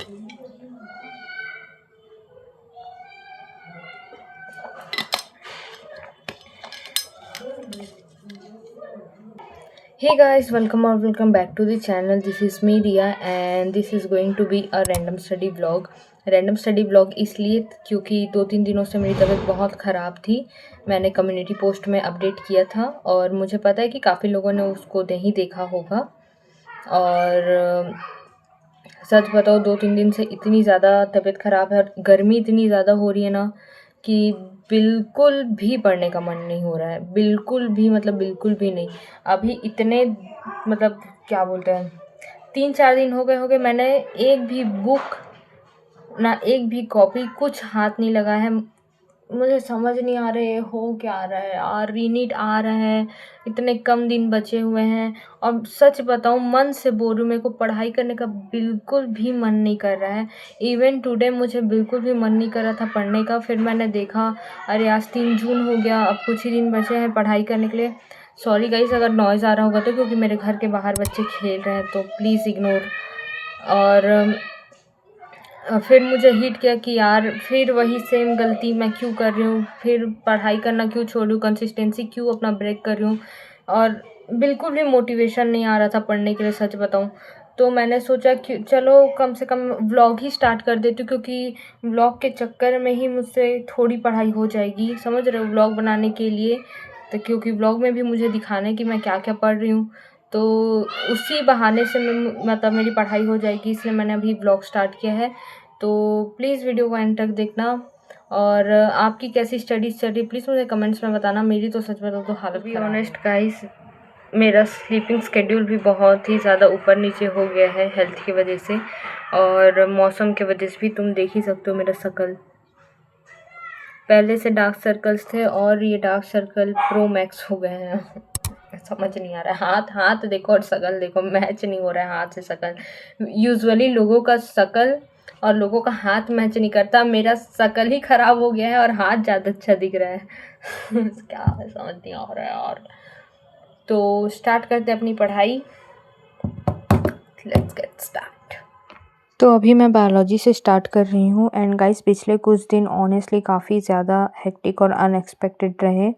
Hey guys, welcome or welcome back to the channel. This is me Riya and this is going to be a random study vlog. Random study blog इसलिए क्योंकि 2-3 दिनों से मेरी तबीयत बहुत ख़राब थी। मैंने कम्युनिटी पोस्ट में अपडेट किया था और मुझे पता है कि काफ़ी लोगों ने उसको नहीं देखा होगा। और सच बताओ 2-3 दिन से इतनी ज़्यादा तबीयत ख़राब है और गर्मी इतनी ज़्यादा हो रही है ना कि बिल्कुल भी पढ़ने का मन नहीं हो रहा है, बिल्कुल भी, मतलब बिल्कुल भी नहीं। अभी इतने, मतलब क्या बोलते हैं, 3-4 दिन हो गए मैंने एक भी बुक ना एक भी कॉपी कुछ हाथ नहीं लगाया है। मुझे समझ नहीं आ रहा है हो क्या रहा है यार। रीनीट आ रहा है, इतने कम दिन बचे हुए हैं और सच बताऊं मन से बोल रही, मेरे को पढ़ाई करने का बिल्कुल भी मन नहीं कर रहा है। इवन टुडे मुझे बिल्कुल भी मन नहीं कर रहा था पढ़ने का। फिर मैंने देखा अरे आज 3 जून हो गया, अब कुछ ही दिन बचे हैं पढ़ाई करने के लिए। सॉरी गाइस अगर नॉइज़ आ रहा होगा तो, क्योंकि मेरे घर के बाहर बच्चे खेल रहे हैं, तो प्लीज़ इग्नोर। और फिर मुझे हिट किया कि यार फिर वही सेम गलती मैं क्यों कर रही हूँ, फिर पढ़ाई करना क्यों छोड़ रही हूँ, कंसिस्टेंसी क्यों अपना ब्रेक कर रही हूँ। और बिल्कुल भी मोटिवेशन नहीं आ रहा था पढ़ने के लिए, सच बताऊँ तो। मैंने सोचा कि चलो कम से कम व्लॉग ही स्टार्ट कर देती हूँ, क्योंकि व्लॉग के चक्कर में ही मुझसे थोड़ी पढ़ाई हो जाएगी, समझ रहे हो, व्लॉग बनाने के लिए। तो क्योंकि व्लॉग में भी मुझे दिखाना है कि मैं क्या क्या पढ़ रही हूँ, तो उसी बहाने से मैं, मतलब मेरी पढ़ाई हो जाएगी, इसलिए मैंने अभी व्लॉग स्टार्ट किया है। तो प्लीज़ वीडियो को एंड तक देखना। और आपकी कैसी स्टडी चल रही प्लीज़ मुझे कमेंट्स में बताना। मेरी तो सच बताऊँ तो हालत भी ऑनेस्ट गाइस, मेरा स्लीपिंग स्केड्यूल भी बहुत ही ज़्यादा ऊपर नीचे हो गया है हेल्थ की वजह से, और मौसम की वजह से भी। तुम देख ही सकते हो मेरा शक्ल, पहले से डार्क सर्कल्स थे और ये डार्क सर्कल प्रो मैक्स हो गए हैं। समझ नहीं आ रहा है। हाथ हाथ देखो और शकल देखो, मैच नहीं हो रहा है हाथ से शकल। यूजुअली लोगों का शकल और लोगों का हाथ मैच नहीं करता, मेरा शकल ही खराब हो गया है और हाथ ज़्यादा अच्छा दिख रहा है। क्या है समझ नहीं आ रहा है यार। तो स्टार्ट करते हैं अपनी पढ़ाई, लेट्स गेट स्टार्ट। तो अभी मैं बायोलॉजी से स्टार्ट कर रही हूँ एंड गाइस पिछले कुछ दिन ऑनेस्टली काफ़ी ज़्यादा हेक्टिक और अनएक्सपेक्टेड रहे।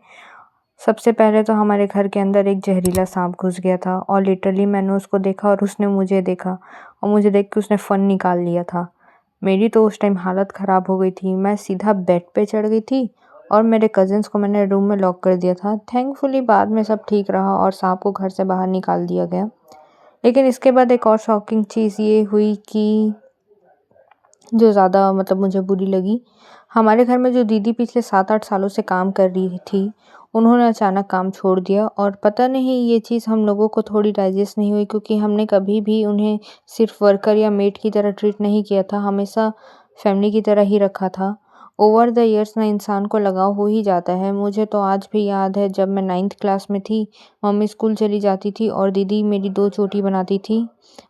सबसे पहले तो हमारे घर के अंदर एक जहरीला सांप घुस गया था और लिटरली मैंने उसको देखा और उसने मुझे देखा और मुझे देख के उसने फ़न निकाल लिया था। मेरी तो उस टाइम हालत ख़राब हो गई थी, मैं सीधा बेड पे चढ़ गई थी और मेरे कज़िन्स को मैंने रूम में लॉक कर दिया था। थैंकफुली बाद में सब ठीक रहा और सांप को घर से बाहर निकाल दिया गया। लेकिन इसके बाद एक और शॉकिंग चीज़ ये हुई कि जो ज़्यादा, मतलब मुझे बुरी लगी, हमारे घर में जो दीदी पिछले 7-8 सालों से काम कर रही थी, उन्होंने अचानक काम छोड़ दिया। और पता नहीं ये चीज़ हम लोगों को थोड़ी डाइजेस्ट नहीं हुई, क्योंकि हमने कभी भी उन्हें सिर्फ वर्कर या मेड की तरह ट्रीट नहीं किया था, हमेशा फैमिली की तरह ही रखा था। ओवर द ईयर्स ना इंसान को लगाव हो ही जाता है। मुझे तो आज भी याद है जब मैं 9th क्लास में थी, मम्मी स्कूल चली जाती थी और दीदी मेरी 2 चोटी बनाती थी।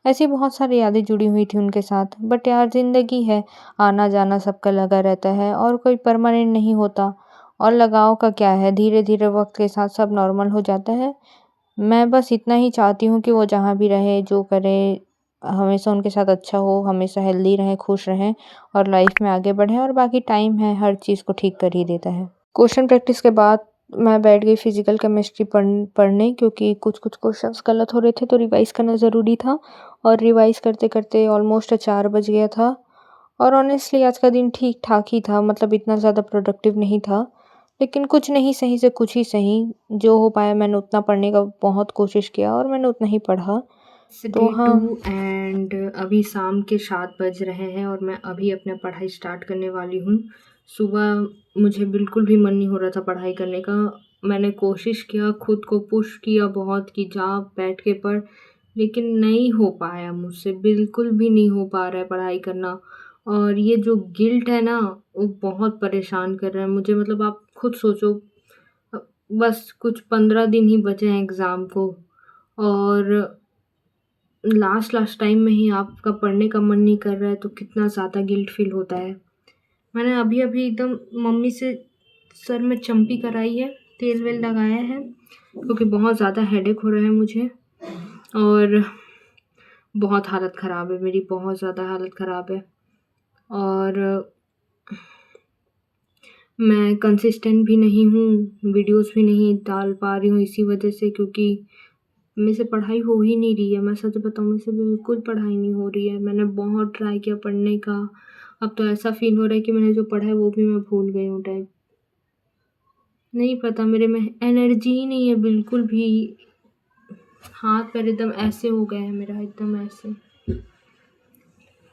ऐसी बहुत सारी यादें जुड़ी हुई थी उनके साथ। बट यार ज़िंदगी है, आना जाना सबका लगा रहता है और कोई परमानेंट नहीं होता। और लगाव का क्या है, धीरे धीरे वक्त के साथ सब नॉर्मल हो जाता है। मैं बस इतना ही चाहती हूँ कि वो जहाँ भी रहे, जो करे, हमेशा उनके साथ अच्छा हो, हमेशा हेल्दी रहें, खुश रहें और लाइफ में आगे बढ़ें। और बाकी टाइम है, हर चीज़ को ठीक कर ही देता है। क्वेश्चन प्रैक्टिस के बाद मैं बैठ गई फिजिकल केमिस्ट्री पढ़ने, क्योंकि कुछ कुछ क्वेश्चंस गलत हो रहे थे तो रिवाइज़ करना ज़रूरी था। और रिवाइज़ करते करते ऑलमोस्ट 4 बज गया था। और ऑनेस्टली आज का दिन ठीक ठाक ही था, मतलब इतना ज़्यादा प्रोडक्टिव नहीं था। लेकिन कुछ नहीं सही से कुछ ही सही, जो हो पाया मैंने उतना पढ़ने का बहुत कोशिश किया और मैंने उतना ही पढ़ा। तो डे हाँ, 2 एंड अभी शाम के 7 बज रहे हैं और मैं अभी अपना पढ़ाई स्टार्ट करने वाली हूँ। सुबह मुझे बिल्कुल भी मन नहीं हो रहा था पढ़ाई करने का। मैंने कोशिश किया, खुद को पुश किया बहुत कि जा बैठ के पढ़, लेकिन नहीं हो पाया मुझसे, बिल्कुल भी नहीं हो पा रहा है पढ़ाई करना। और ये जो गिल्ट है ना, वो बहुत परेशान कर रहा है मुझे। मतलब आप खुद सोचो, अ, बस कुछ 15 दिन ही बचे हैं एग्ज़ाम को और लास्ट टाइम में ही आपका पढ़ने का मन नहीं कर रहा है, तो कितना ज़्यादा गिल्ट फ़ील होता है। मैंने अभी-अभी एकदम मम्मी से सर में चंपी कराई है, तेल-वेल लगाया है, क्योंकि बहुत ज़्यादा हेडेक हो रहा है मुझे। और बहुत हालत ख़राब है मेरी, बहुत ज़्यादा हालत ख़राब है। और मैं कंसिस्टेंट भी नहीं हूँ, वीडियोस भी नहीं डाल पा रही हूँ इसी वजह से, क्योंकि मेरे से पढ़ाई हो ही नहीं रही है। मैं सच बताऊँ, मेरे से बिल्कुल पढ़ाई नहीं हो रही है। मैंने बहुत ट्राई किया पढ़ने का, अब तो ऐसा फ़ील हो रहा है कि मैंने जो पढ़ा है वो भी मैं भूल गई हूँ टाइप। नहीं पता, मेरे में एनर्जी ही नहीं है बिल्कुल भी। हाथ पैर एकदम ऐसे हो गए हैं मेरा, एकदम ऐसे।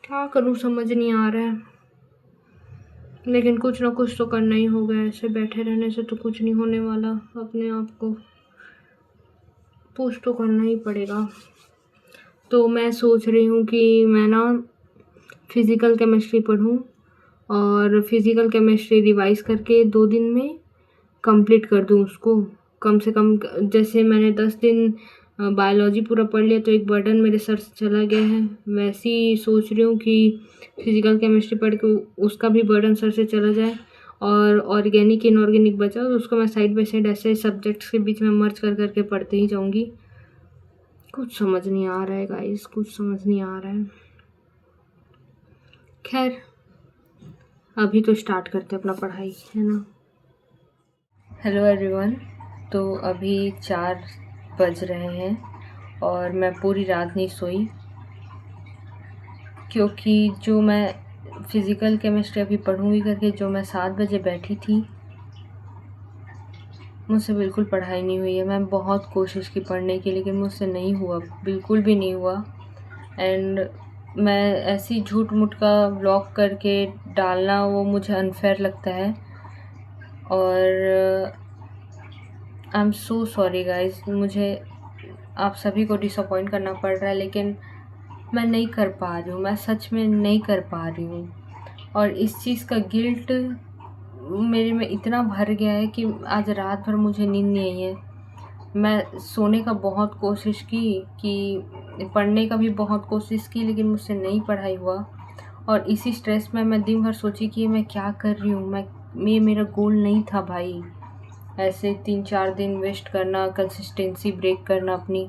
क्या करूँ समझ नहीं आ रहा है, लेकिन कुछ ना कुछ तो करना ही होगा। ऐसे बैठे रहने से तो कुछ नहीं होने वाला, अपने आप को पुश तो करना ही पड़ेगा। तो मैं सोच रही हूँ कि मैं ना फिज़िकल केमिस्ट्री पढूँ और फिज़िकल केमिस्ट्री रिवाइज़ करके 2 दिन में कंप्लीट कर दूँ उसको। कम से कम जैसे मैंने 10 दिन बायोलॉजी पूरा पढ़ लिया तो एक बर्डन मेरे सर से चला गया है, वैसे ही सोच रही हूँ कि फिज़िकल केमिस्ट्री पढ़ के उसका भी बर्डन सर से चला जाए और ऑर्गेनिक इनऑर्गेनिक बचा तो उसको मैं साइड बाय साइड ऐसे सब्जेक्ट्स के बीच में मर्ज कर के पढ़ते ही जाऊँगी। कुछ समझ नहीं आ रहा है गाइस, कुछ समझ नहीं आ रहा है। खैर, अभी तो स्टार्ट करते हैं अपना पढ़ाई, है ना। Hello everyone. तो अभी 4 बज रहे हैं और मैं पूरी रात नहीं सोई, क्योंकि जो मैं फ़िज़िकल केमिस्ट्री अभी पढ़ूँगी करके जो मैं 7 बजे बैठी थी, मुझसे बिल्कुल पढ़ाई नहीं हुई है। मैं बहुत कोशिश की पढ़ने की, लेकिन मुझसे नहीं हुआ, बिल्कुल भी नहीं हुआ। एंड मैं ऐसी झूठ-मूठ का व्लॉग करके डालना वो मुझे अनफ़ेयर लगता है। और आई एम सो सॉरी गाइज़, मुझे आप सभी को डिसअपॉइंट करना पड़ रहा है, लेकिन मैं नहीं कर पा रही हूँ, मैं सच में नहीं कर पा रही हूँ। और इस चीज़ का गिल्ट मेरे में इतना भर गया है कि आज रात भर मुझे नींद नहीं आई है। मैं सोने का बहुत कोशिश की, कि पढ़ने का भी बहुत कोशिश की, लेकिन मुझसे नहीं पढ़ाई हुआ। और इसी स्ट्रेस में मैं दिन भर सोची कि मैं क्या कर रही हूँ, ये मेरा गोल नहीं था भाई। ऐसे 3-4 दिन वेस्ट करना, कंसिस्टेंसी ब्रेक करना अपनी।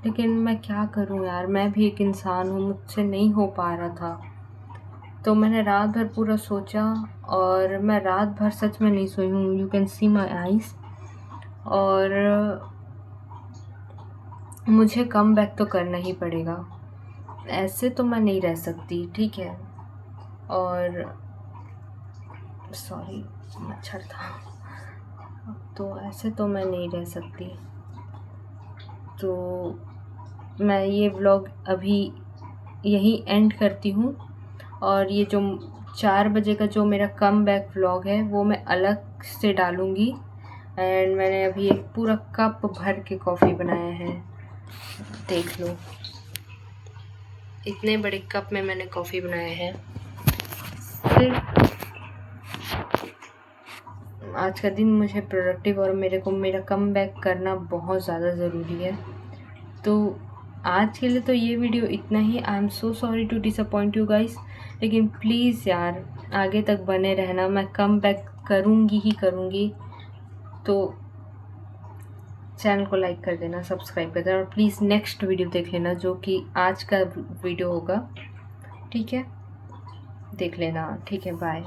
लेकिन मैं क्या करूँ यार, मैं भी एक इंसान हूँ, मुझसे नहीं हो पा रहा था। तो मैंने रात भर पूरा सोचा और मैं रात भर सच में नहीं सोई हूँ, you can see my eyes. और मुझे कम बैक तो करना ही पड़ेगा, ऐसे तो मैं नहीं रह सकती, ठीक है। और सॉरी, मच्छर था। तो ऐसे तो मैं नहीं रह सकती। तो मैं ये व्लॉग अभी यहीं एंड करती हूँ, और ये जो 4 बजे का जो मेरा कम बैक व्लॉग है वो मैं अलग से डालूँगी। एंड मैंने अभी एक पूरा कप भर के कॉफ़ी बनाया है, देख लो, इतने बड़े कप में मैंने कॉफ़ी बनाया है। फिर आज का दिन मुझे प्रोडक्टिव और मेरे को मेरा कम बैक करना बहुत ज़्यादा ज़रूरी है। तो आज के लिए तो ये वीडियो इतना ही। I am so sorry to disappoint you guys, लेकिन प्लीज़ यार आगे तक बने रहना, मैं कम बैक करूँगी ही करूँगी। तो चैनल को लाइक कर देना, सब्सक्राइब कर देना, और प्लीज़ नेक्स्ट वीडियो देख लेना जो कि आज का वीडियो होगा, ठीक है। देख लेना, ठीक है, बाय।